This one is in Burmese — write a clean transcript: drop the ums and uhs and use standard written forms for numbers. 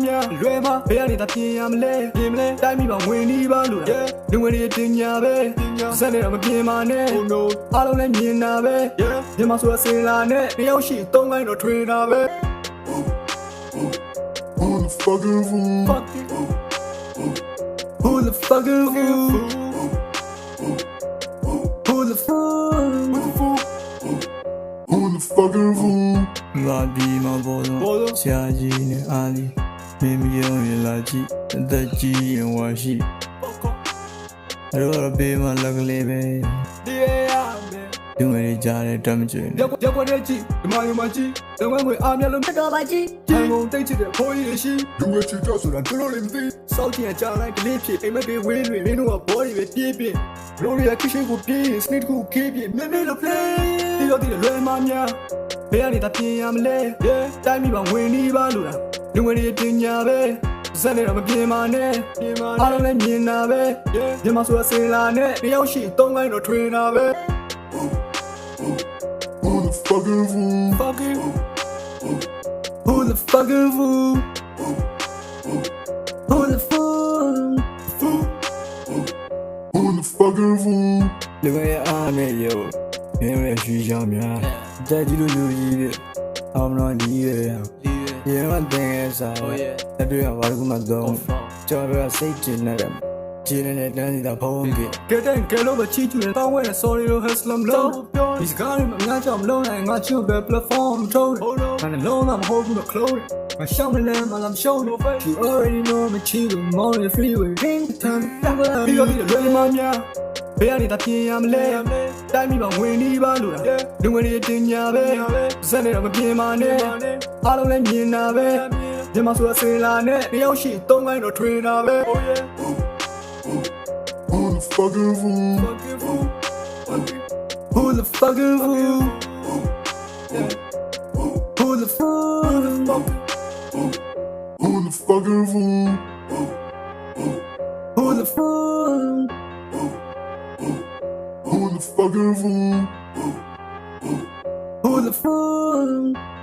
များလွယ်မှာဘယ်ကနေသာပြင်ရမလဲပြင်မလဲတိုင်းမိပါဝင်နေပါလို့လားလူငယ်တွေတင်ညာပဲစက်နေတော့မပြင်ပါနဲ့အားလုံးလည်းမြင်တာပဲမြန်မာဆိုတာစင်လာနဲ့တယောက်ရှိသုံးကိုင်းတော့ထွေတာပဲ Who the fuck is who? Who the fuck is who? Who the fuck? Who the fuck is who? လာဒီမှာပေါ်တော့ဆရာကြီးနဲ့အားလီမင်းမရောရင်လာကြည့်အသက်ကြီးရင်ဝါရှိအဲ့တော့ဘေးမှာလက်ကလေးပဲလူငယ်တွေကြားတဲ့တမ်းမကျွင်ရောက်ခွက်တဲ့ကြည့်ဒီမှာယူမှာကြည့်လုံငွေအားမျက်လုံးတက်တော့ပါကြည့်ဂျန်ကုန်တိတ်ချစ်တဲ့ဖိုးကြီးရှိ လူငယ်ချစ်ကြဆိုတာတို့လို့လည်းမသိ စောက်ချင်ကြလိုက်ကလေးဖြစ်အိမ်မက်တွေဝင်းတွေမင်းတို့ကဘောတွေပဲပြေးပြေးရိုးရီယာခရှိကိုပြေးစနစ်ကိုခေးပြေးမြဲမြဲလို့ play ဒီလိုဒီလွယ်မများဘယ်ကနေသာပြင်ရမလဲတိုင်းမိပါဝင်နေပါလို့လားလူငယ်တွေတင်ညာပဲစက်နေတော့မပြင်ပါနဲ့အားလုံးလည်းမြင်တာပဲမြန်မာဆိုတာစင်လာနဲ့တယောက်ရှိသုံးကိုင်းတော့ထွေတာပဲ Who the fuck is who? Who the fuck is who? Who the fuck? Who the fuck is who? လူငယ်အားနဲ့ရောမင်းရဲ့ရွှေချောင်းများကြိုက်ကြည့်လို့လူကြီးတဲ့အောင်တော့ဒီရဲ့ရေမတဲ့စားတဲ့တွေ့ရဘာလို့မှတော့ကြော်ရစိတ်ကျင်နေတယ်ကျင်းနေတဲ့တန်းစီတာဖုံးကြီးကဲတဲ့ကဲလို့ပဲချီချူတယ်တောင်းဝဲ sorry လို့ hustle လို့ဒီစကားတွေငါကြောင့်မလုံးနိုင်ငါချူပဲ platform ထိုးတယ်ငါလည်းလုံးဝမဟုတ်ဘူးလို့ close ငါရှောင်းမလဲမလားမရှောင်းလို့ you already know me ချီလို့ more freeway king time ဒီလိုဒီလွယ်မများဘယ်ကနေသာပြင်ရမလဲတိုင်းမိပါဝင်နေပါလို့လားလူငယ်တွေတင်ညာပဲစက်နေတော့မပြင်ပါနဲ့အားလုံးလည်းမြင်တာပဲမြန်မာဆိုတာစင်လာနဲ့တယောက်ရှိသုံးကိုင်းတော့ထွေတာပဲ Who the fuck is who? Who the fuck is who? Who the fuck? Who the fuck is who? Who the fuck? Who the fuck is who? Who the fuck?